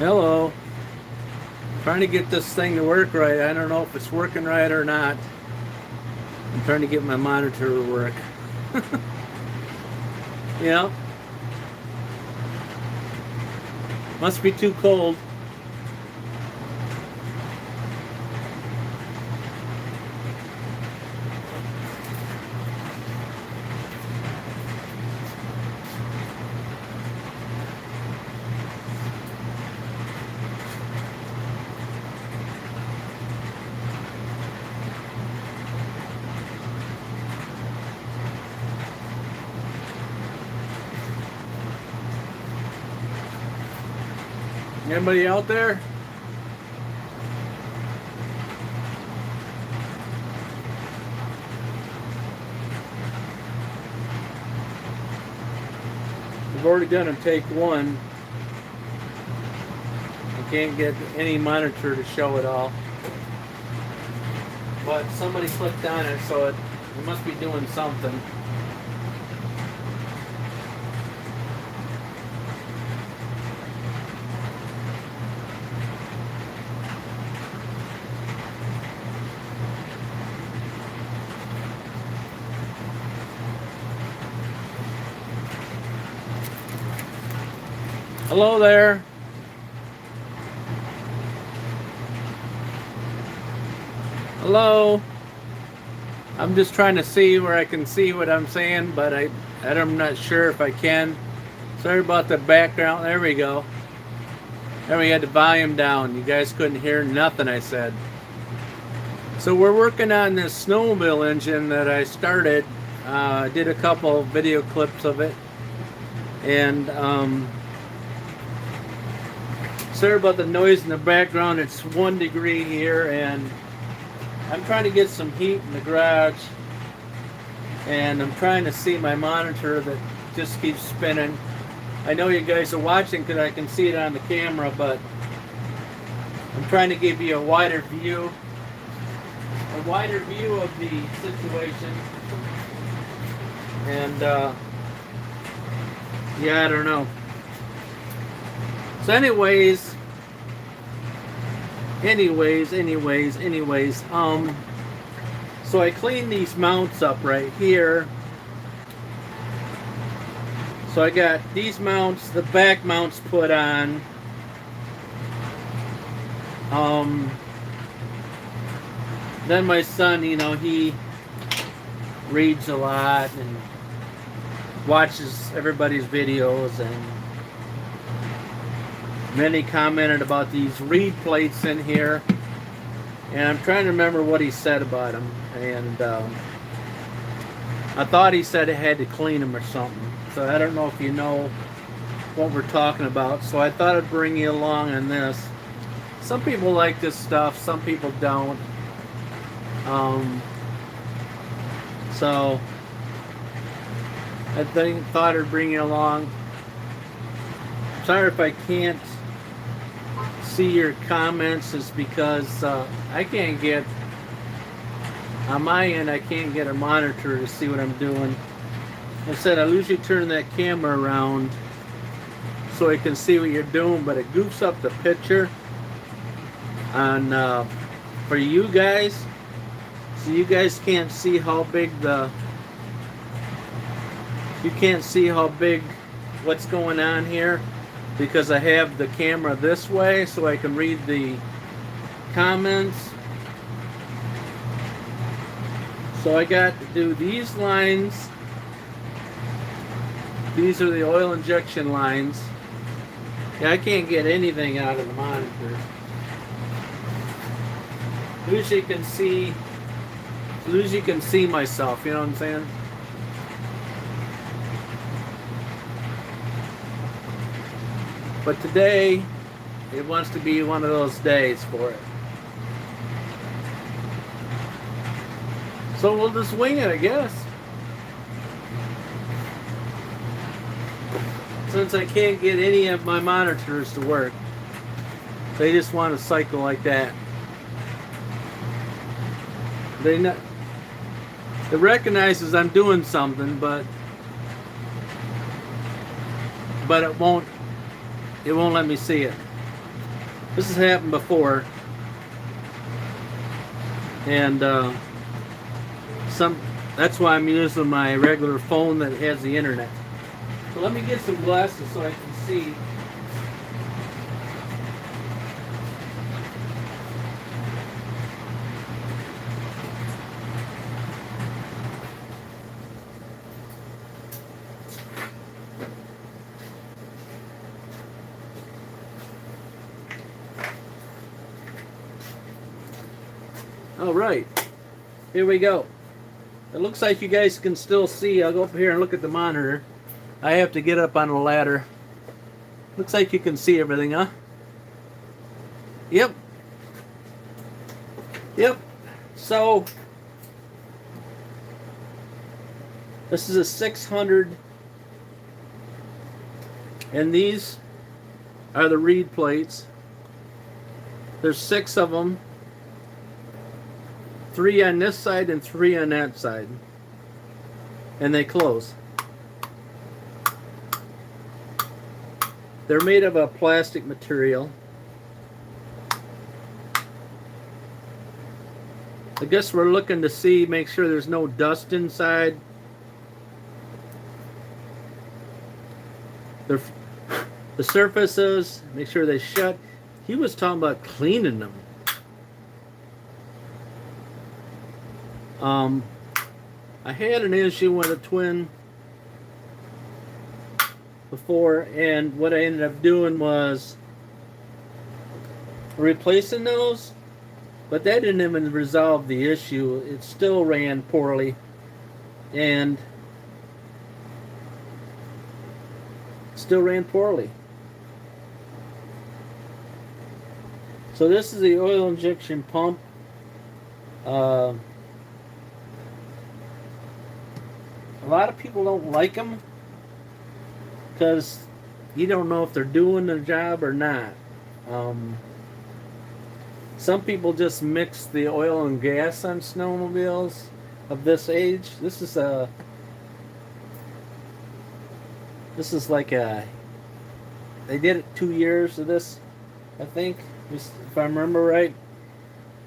Hello. Trying to get this thing to work right. I don't know if it's working right or not. I'm trying to get my monitor to work. Yeah, must be too cold. Anybody out there? We've already done a take one. I can't get any monitor to show it all. But somebody clicked on it, so it must be doing something. Hello there. Hello. I'm just trying to see where I can see what I'm saying, but I'm not sure if I can. Sorry about the background. There we go. There we had the volume down. You guys couldn't hear nothing I said. So we're working on this snowmobile engine that I started. I did a couple video clips of it. And sorry about the noise in the background. It's 1 degree here, and I'm trying to get some heat in the garage, and I'm trying to see my monitor that just keeps spinning. I know you guys are watching because I can see it on the camera, but I'm trying to give you a wider view of the situation. And yeah, I don't know. So anyways, so I cleaned these mounts up right here. So I got these mounts, the back mounts put on. Then my son, he reads a lot and watches everybody's videos, and then he commented about these reed plates in here, and I'm trying to remember what he said about them, and I thought he said I had to clean them or something, so I don't know if you know what we're talking about, so I thought I'd bring you along on this. Some people like this stuff, some people don't. So I thought I'd bring you along. Sorry if I can't see your comments, is because I can't get, on my end, I can't get a monitor to see what I'm doing. I said I usually turn that camera around so I can see what you're doing, but it goofs up the picture on for you guys, so you guys can't see how big what's going on here, because I have the camera this way so I can read the comments. So I got to do these lines. These are the oil injection lines. Yeah, I can't get anything out of the monitor. Usually you can see myself, you know what I'm saying? But today, it wants to be one of those days for it. So we'll just wing it, I guess. Since I can't get any of my monitors to work, they just want to cycle like that. It recognizes I'm doing something, but it won't let me see it. This has happened before, and that's why I'm using my regular phone that has the internet. So let me get some glasses so I can see. All right, here we go. It looks like you guys can still see. I'll go up here and look at the monitor. I have to get up on a ladder. Looks like you can see everything, huh? Yep. Yep. So, this is a 600. And these are the reed plates. There's 6 of them. 3 on this side and 3 on that side. And they close. They're made of a plastic material. I guess we're looking to see, make sure there's no dust inside. The surfaces, make sure they shut. He was talking about cleaning them. I had an issue with a twin before, and what I ended up doing was replacing those, but that didn't even resolve the issue. It still ran poorly, and still ran poorly. So this is the oil injection pump. A lot of people don't like them because you don't know if they're doing their job or not. Some people just mix the oil and gas on snowmobiles of this age. This is like a, they did it 2 years of this, I think, if I remember right.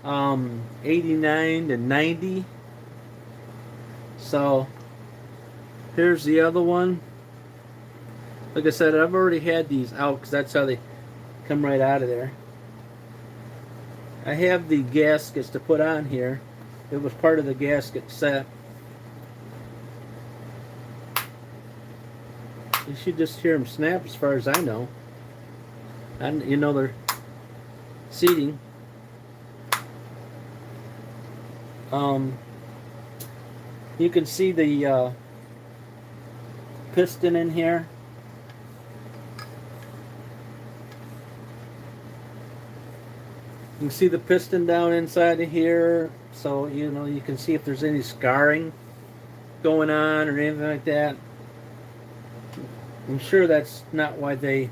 89 to 90. So here's the other one. Like I said, I've already had these out because that's how they come right out of there. I have the gaskets to put on here. It was part of the gasket set. You should just hear them snap as far as I know. And you know they're seating. You can see the piston in here. You can see the piston down inside of here, so you know you can see if there's any scarring going on or anything like that. I'm sure that's not why they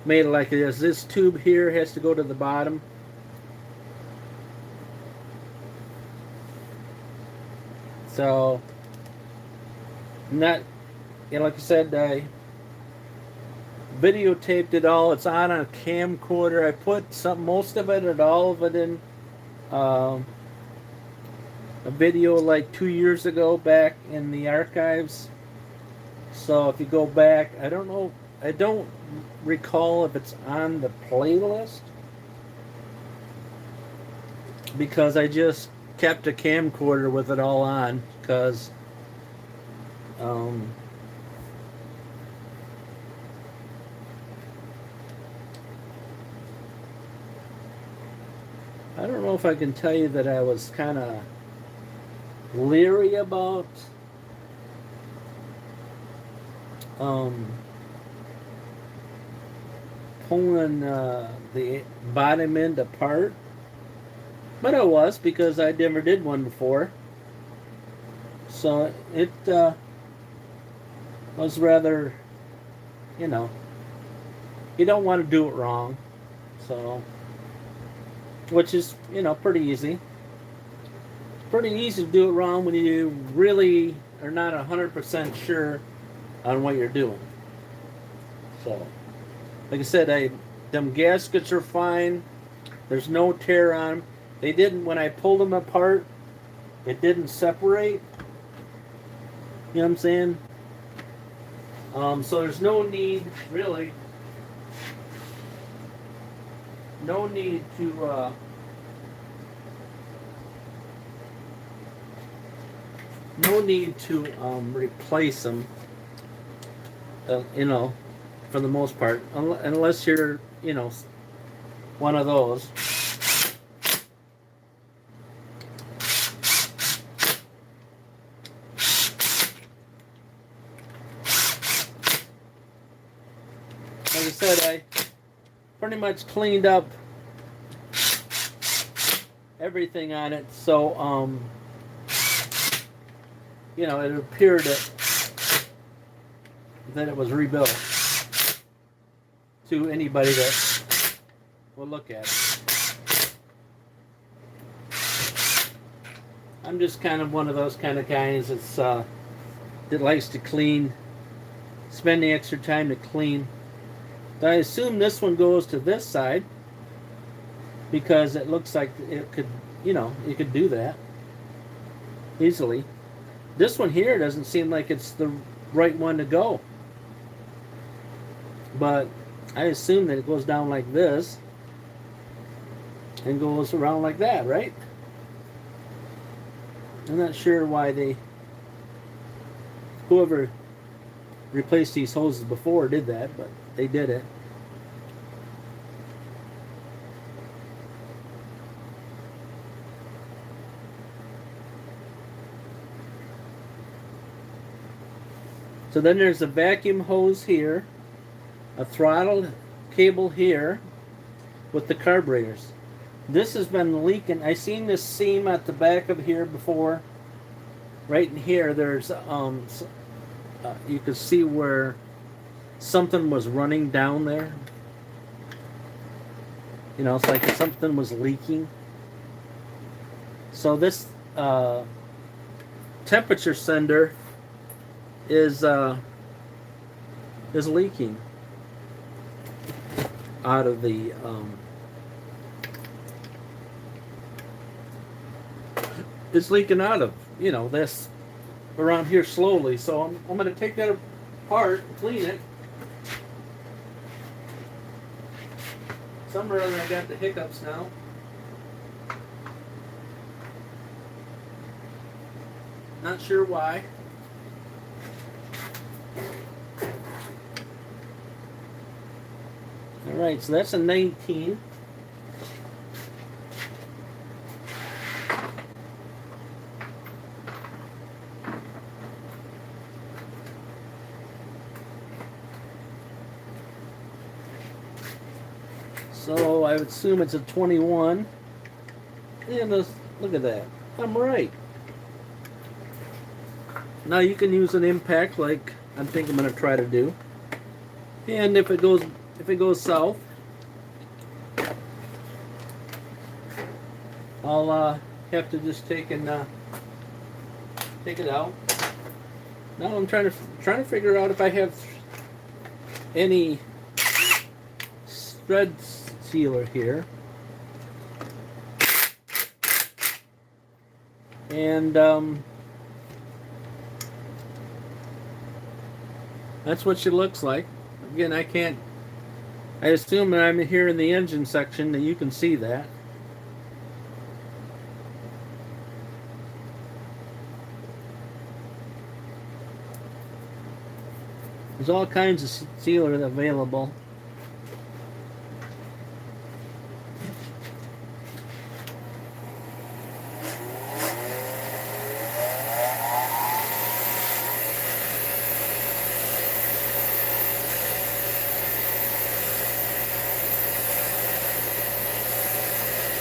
made it like it is. This tube here has to go to the bottom. So, not, you know, like I said, I videotaped it all. It's on a camcorder. I put most of it and all of it in a video like 2 years ago back in the archives. So if you go back, I don't know, I don't recall if it's on the playlist because I just kept a camcorder with it all on because I don't know if I can tell you that I was kind of leery about pulling the bottom end apart, but I was because I never did one before. So it was rather, you know, you don't want to do it wrong. So, which is, you know, pretty easy. It's pretty easy to do it wrong when you really are not 100% sure on what you're doing. So, like I said, I Them gaskets are fine. There's no tear on them. They didn't, when I pulled them apart, it didn't separate. You know what I'm saying? So there's no need, really, no need to replace them. You know, for the most part, unless you're, you know, one of those. Like I said, I pretty much cleaned up everything on it, so you know, it appeared that it was rebuilt to anybody that will look at it. I'm just kind of one of those kind of guys that likes to clean, spend the extra time to clean. But I assume this one goes to this side because it looks like it could, you know, you could do that easily. This one here doesn't seem like it's the right one to go. But I assume that it goes down like this and goes around like that, right? I'm not sure why whoever replaced these hoses before did that, but they did it. So then there's a vacuum hose here, a throttle cable here with the carburetors. This has been leaking. I seen this seam at the back of here before. Right in here, there's you can see where something was running down there. You know, it's like something was leaking. So this temperature sender is leaking out of the it's leaking out of, you know, this around here slowly. So I'm going to take that apart and clean it. Somewhere or other I got the hiccups now. Not sure why. Alright, so that's a 19. So I would assume it's a 21. And look at that. I'm right. Now you can use an impact like I think I'm going to try to do. And if it goes south, I'll have to just take it out. Now I'm trying to figure out if I have any thread sealer here, and that's what she looks like. Again, I assume that I'm here in the engine section that you can see that. There's all kinds of sealer available.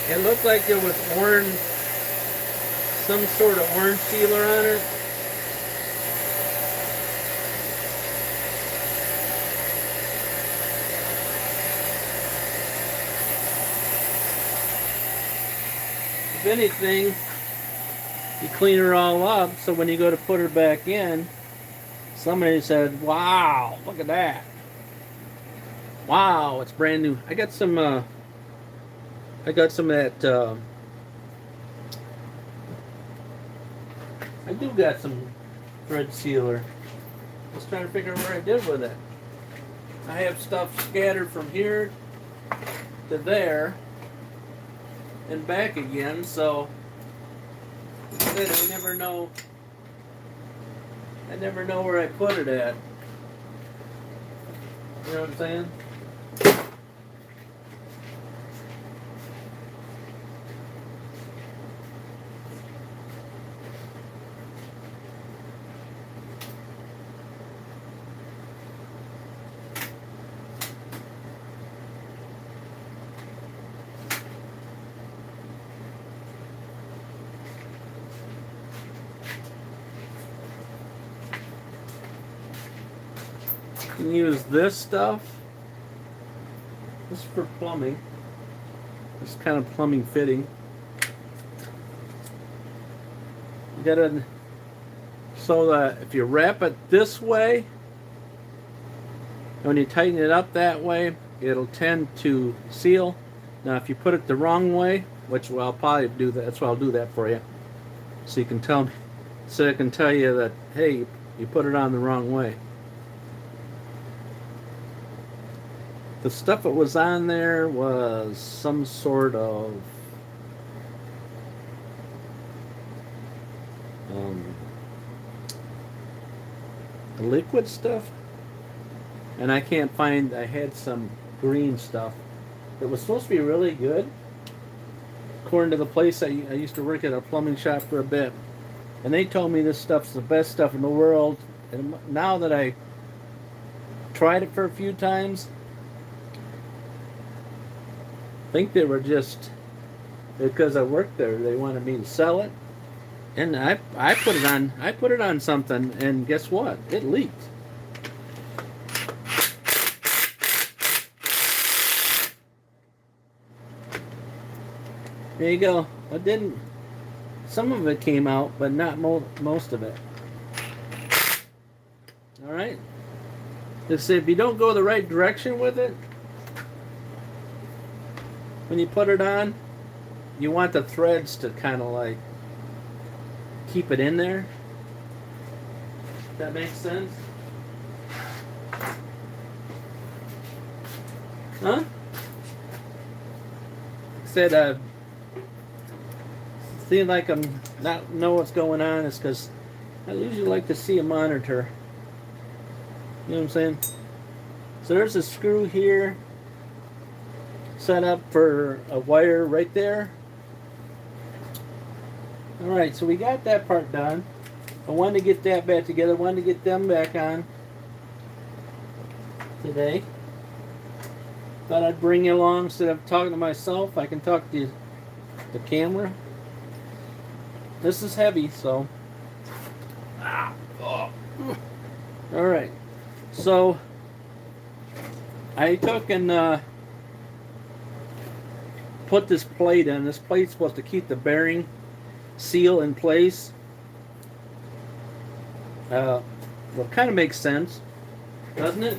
It looked like it was orange, some sort of orange sealer on it. If anything, you clean her all up, so when you go to put her back in, somebody said, "Wow, look at that." Wow, it's brand new. I got some of that I do got some thread sealer. Just trying to figure out where I did with it. I have stuff scattered from here to there and back again, so I never know where I put it at. You know what I'm saying? You can use this stuff. This is for plumbing. This kind of plumbing fitting. You gotta, so that if you wrap it this way, and when you tighten it up that way, it'll tend to seal. Now if you put it the wrong way, which I'll probably do that, that's why I'll do that for you. So you can tell me, so I can tell you that, hey, you put it on the wrong way. The stuff that was on there was some sort of liquid stuff, and I can't find. I had some green stuff that was supposed to be really good, according to the place I used to work at a plumbing shop for a bit, and they told me this stuff's the best stuff in the world. And now that I tried it for a few times, I think they were just, because I worked there, they wanted me to sell it, and I put it on something, and guess what? It leaked. There you go. It didn't. Some of it came out, but not most of it. All right. Just if you don't go the right direction with it, when you put it on, you want the threads to kind of like keep it in there. That makes sense? Huh? Said, seem like I'm not know what's going on is because I usually like to see a monitor. You know what I'm saying? So there's a screw here set up for a wire right there. Alright, so we got that part done. I wanted to get that back together, wanted to get them back on today. Thought I'd bring you along instead of talking to myself. I can talk to the camera. This is heavy, so. Alright, so I took and put this plate in. This plate's supposed to keep the bearing seal in place. Well, it kind of makes sense, doesn't it?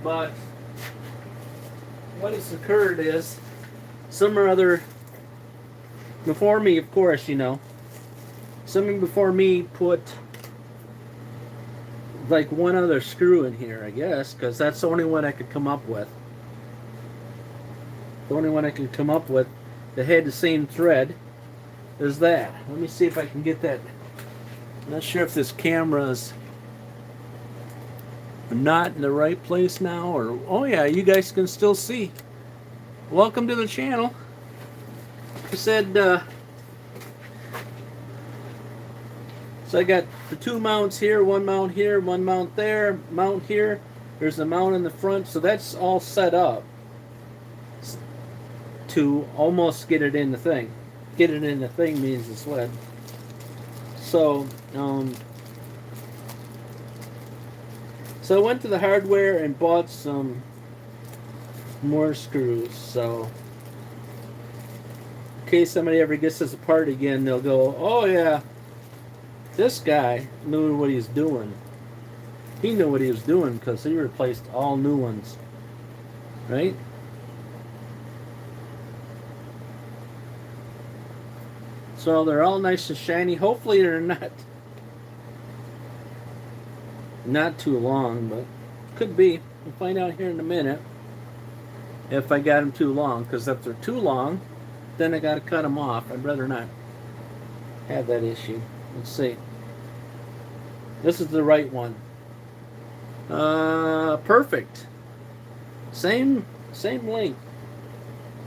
But what has occurred is some or other before me, of course, you know, somebody before me put like one other screw in here, I guess, because that's the only one I could come up with. The only one I could come up with that had the same thread is that. Let me see if I can get that. I'm not sure if this camera's not in the right place now, or oh yeah, you guys can still see. Welcome to the channel. I said, so I got the two mounts here, one mount here, one mount there, mount here. There's a mount in the front, so that's all set up to almost get it in the thing. Get it in the thing means the sled. So, so I went to the hardware and bought some more screws. So, in case somebody ever gets this apart again, they'll go, "Oh yeah, this guy knew what he's doing." He knew what he was doing because he replaced all new ones, right? So they're all nice and shiny. Hopefully they're not too long, but could be. We'll find out here in a minute if I got them too long. Because if they're too long, then I got to cut them off. I'd rather not have that issue. Let's see. This is the right one. Perfect. Same length.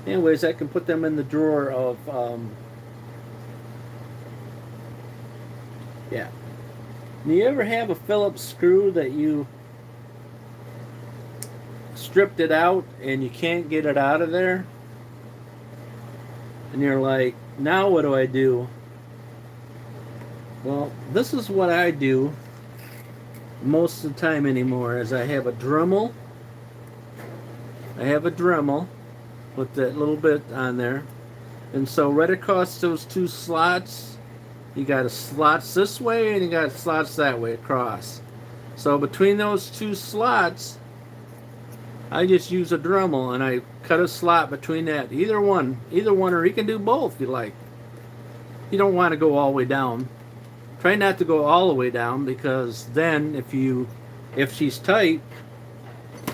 Anyways, I can put them in the drawer of yeah. Do you ever have a Phillips screw that you stripped it out and you can't get it out of there? And you're like, now what do I do? Well, this is what I do most of the time anymore, is I have a Dremel. I have a Dremel with that little bit on there. And so right across those two slots, you got slots this way and you got slots that way across. So between those two slots, I just use a Dremel and I cut a slot between that. Either one, or you can do both if you like. You don't want to go all the way down. Try not to go all the way down, because then if she's tight,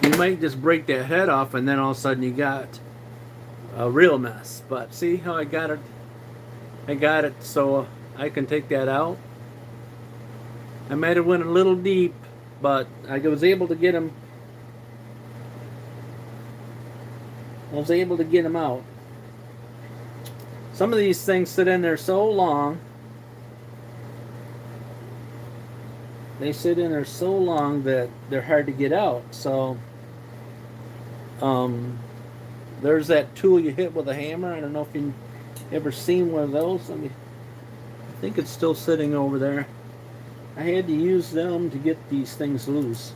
you might just break that head off and then all of a sudden you got a real mess. But see how I got it? I got it so I can take that out. I might have went a little deep, but I was able to get them. I was able to get them out. Some of these things sit in there so long. They sit in there so long that they're hard to get out. So, there's that tool you hit with a hammer. I don't know if you've ever seen one of those. I think it's still sitting over there. I had to use them to get these things loose.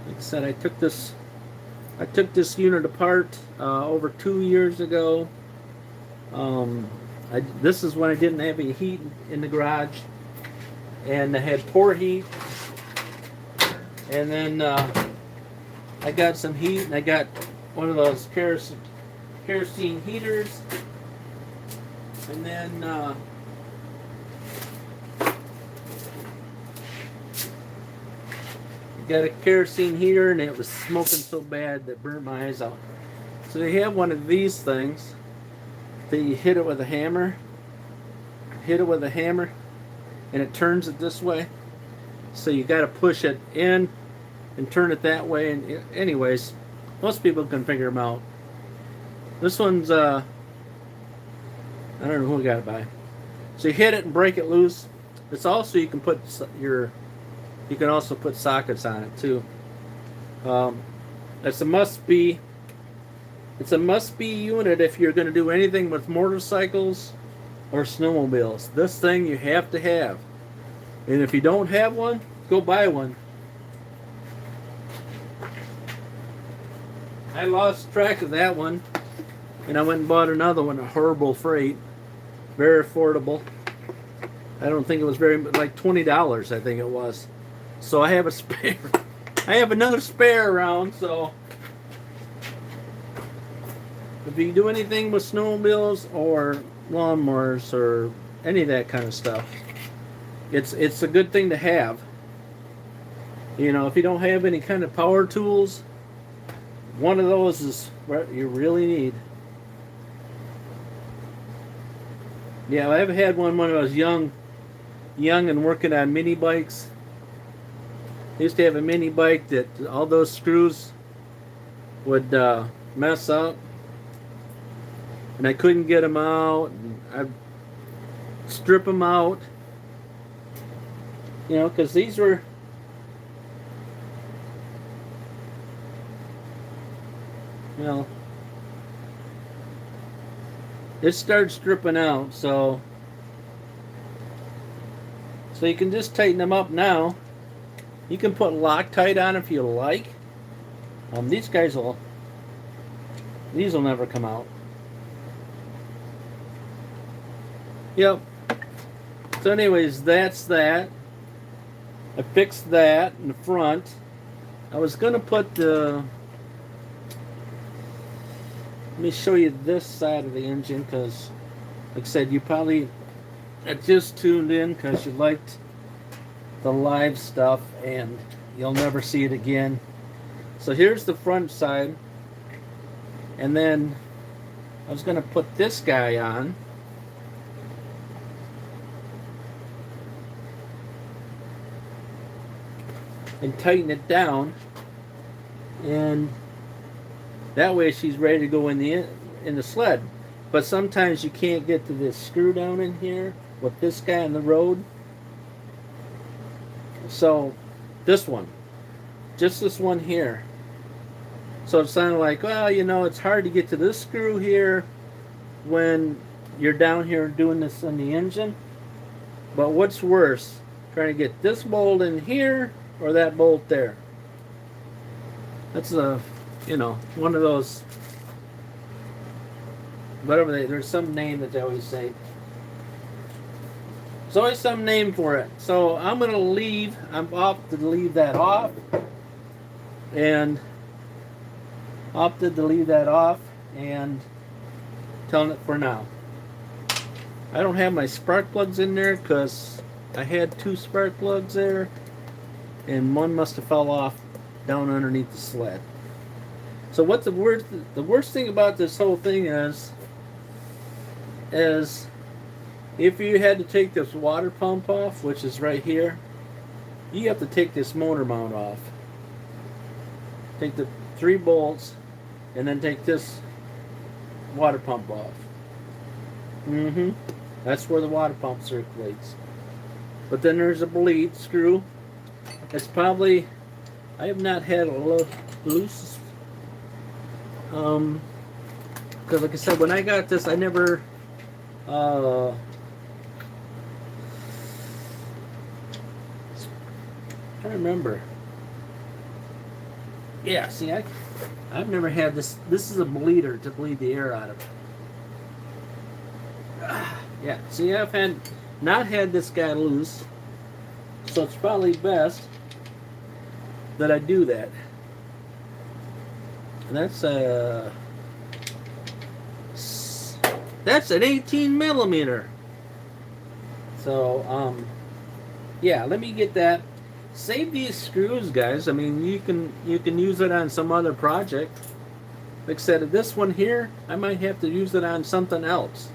Like I said, I took this unit apart over 2 years ago. This is when I didn't have any heat in the garage, and I had poor heat. And then I got some heat, and I got one of those kerosene heaters. And then got a kerosene heater, and it was smoking so bad that burnt my eyes out. So they have one of these things that you hit it with a hammer. Hit it with a hammer, and it turns it this way. So you got to push it in and turn it that way. And anyways, most people can figure them out. This one's I don't know who got it by. So you hit it and break it loose. It's also, you can put you can also put sockets on it too. It's a must-be. It's a must-be unit if you're going to do anything with motorcycles or snowmobiles. This thing you have to have. And if you don't have one, go buy one. I lost track of that one, and I went and bought another one, a horrible freight. Very affordable. I don't think it was like $20, I think it was. So I have a spare. I have another spare around, so if you do anything with snowmobiles or lawnmowers or any of that kind of stuff, it's a good thing to have. You know, if you don't have any kind of power tools, one of those is what you really need. Yeah, I've had one when I was young and working on mini bikes. I used to have a mini bike that all those screws would mess up, and I couldn't get them out, and I'd strip them out, you know, because these were, well, it started stripping out, so you can just tighten them up now. You can put Loctite on if you like. These will never come out. Yep. So anyways, that's that. I fixed that in the front. I was gonna put the. Let me show you this side of the engine because, like I said, you probably had just tuned in because you liked the live stuff and you'll never see it again. So here's the front side, and then I was gonna put this guy on. And tighten it down, and that way she's ready to go in the sled. But sometimes you can't get to this screw down in here with this guy on the road. So this one, just this one here. So it's kind of like, well, you know, it's hard to get to this screw here when you're down here doing this on the engine. But what's worse, trying to get this bolt in here or that bolt there? That's a, you know, one of those, whatever there's some name that they always say. There's always some name for it. So I'm going to leave, I'm opted to leave that off. And opted to leave that off and telling it for now. I don't have my spark plugs in there because I had 2 spark plugs there. And one must have fell off down underneath the sled. So what's the worst thing about this whole thing is if you had to take this water pump off, which is right here, you have to take this motor mount off. Take the 3 bolts and then take this water pump off. That's where the water pump circulates. But then there's a bleed screw. It's probably, I have not had a loose, because like I said, when I got this, I never, I remember. Yeah, see, I've never had this. This is a bleeder to bleed the air out of it. Yeah, see, I've not had this guy loose, so it's probably best that I do that. And that's an 18 millimeter. So yeah, let me get that. Save these screws, guys. I mean, you can use it on some other project. Like I said, this one here, I might have to use it on something else.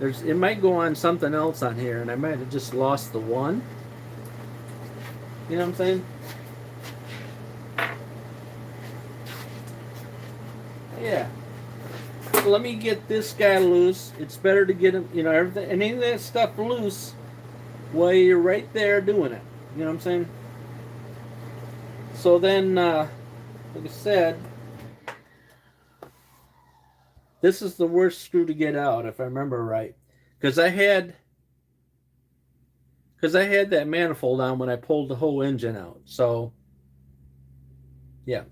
It might go on something else on here, and I might have just lost the one. You know what I'm saying? Yeah. So let me get this guy loose. It's better to get him, you know, everything, any of that stuff loose while you're right there doing it. You know what I'm saying? So then, like I said, this is the worst screw to get out, if I remember right, because I had that manifold on when I pulled the whole engine out. So, yeah.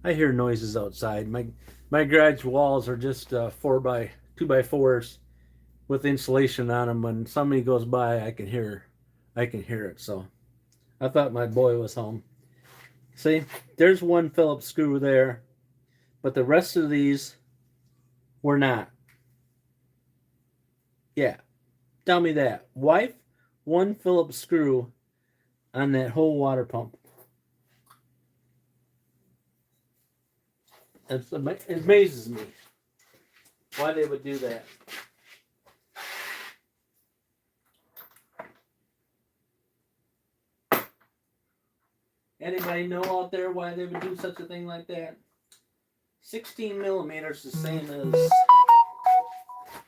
I hear noises outside. My garage walls are just 2x4s with insulation on them. When somebody goes by, I can hear it. So I thought my boy was home. See, there's one Phillips screw there, but the rest of these were not. Yeah, tell me that. Wife, one Phillips screw on that whole water pump. It amazes me why they would do that. Anybody know out there why they would do such a thing like that? 16 millimeters the same as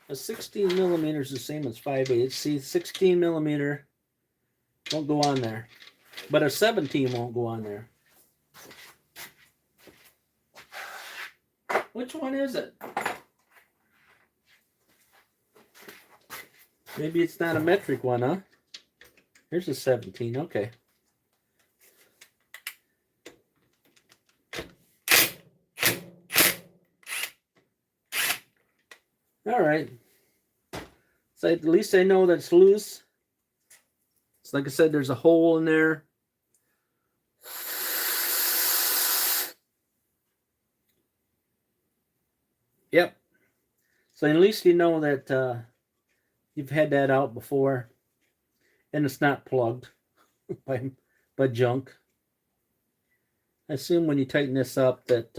a 16 millimeters the same as 5/8. See, 16 millimeter won't go on there, but a 17 won't go on there. Which one is it? Maybe it's not a metric one, huh? Here's a 17. Okay. All right. So at least I know that it's loose. So like I said, there's a hole in there. Yep. So at least you know that you've had that out before, and it's not plugged by junk. I assume when you tighten this up that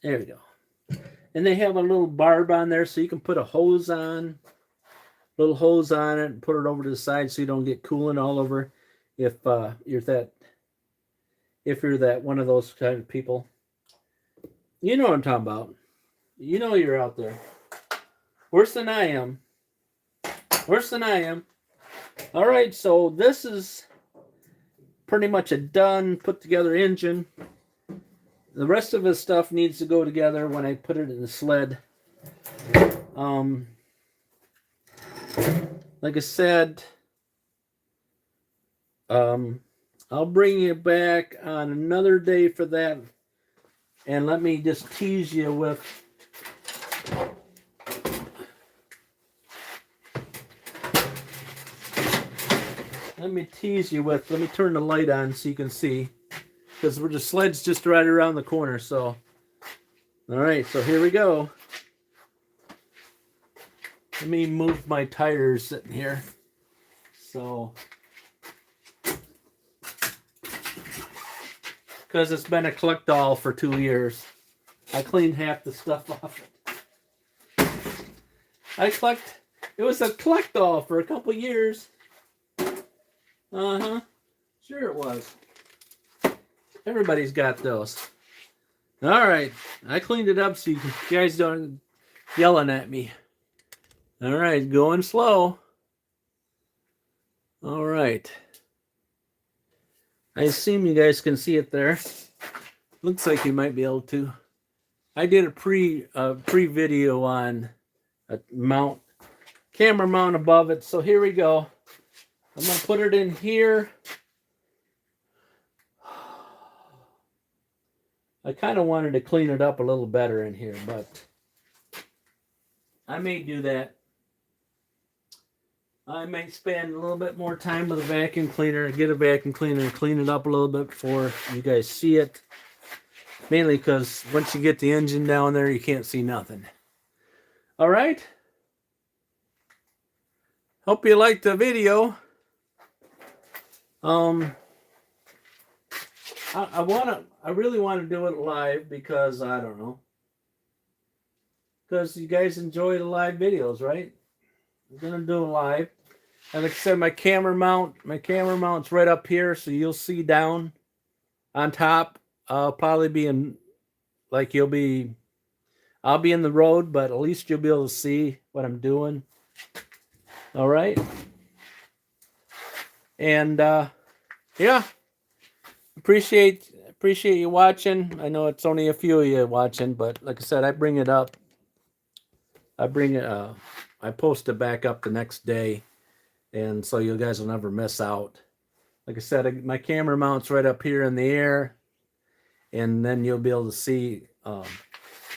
there we go. And they have a little barb on there so you can put a hose on, little hose on it, and put it over to the side so you don't get coolant all over. If you're that one of those kind of people, you know what I'm talking about. You know you're out there. Worse than I am. Worse than I am. All right, so this is pretty much a done, put together engine. The rest of his stuff needs to go together when I put it in the sled. Like I said, I'll bring you back on another day for that. And let me just tease you with let me turn the light on so you can see, because the sled's just right around the corner. So all right, so here we go. Let me move my tires sitting here. So because it's been a collect all for 2 years. I cleaned half the stuff off it. It was a collect all for a couple years. Sure it was. Everybody's got those. All right, I cleaned it up so you guys don't yelling at me. All right, going slow. All right. I assume you guys can see it there. Looks like you might be able to. I did a pre video on a camera mount above it. So here we go. I'm going to put it in here. I kind of wanted to clean it up a little better in here, but I may do that. I may spend a little bit more time with a vacuum cleaner, get a vacuum cleaner and clean it up a little bit before you guys see it. Mainly because once you get the engine down there, you can't see nothing. All right. Hope you liked the video. I really want to do it live because I don't know. Because you guys enjoy the live videos, right? I'm gonna do it live. And like I said, my camera mount's right up here, so you'll see down on top. I'll probably be in, like I'll be in the road, but at least you'll be able to see what I'm doing. All right. And yeah, appreciate you watching. I know it's only a few of you watching, but like I said, I bring it up. I post it back up the next day, and so you guys will never miss out. Like I said, my camera mount's right up here in the air, and then you'll be able to see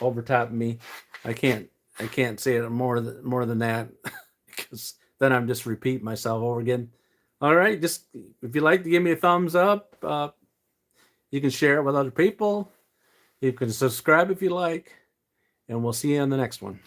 over top of me. I can't say it more than that because then I'm just repeating myself over again. All right, just if you like to give me a thumbs up, you can share it with other people. You can subscribe if you like, and we'll see you on the next one.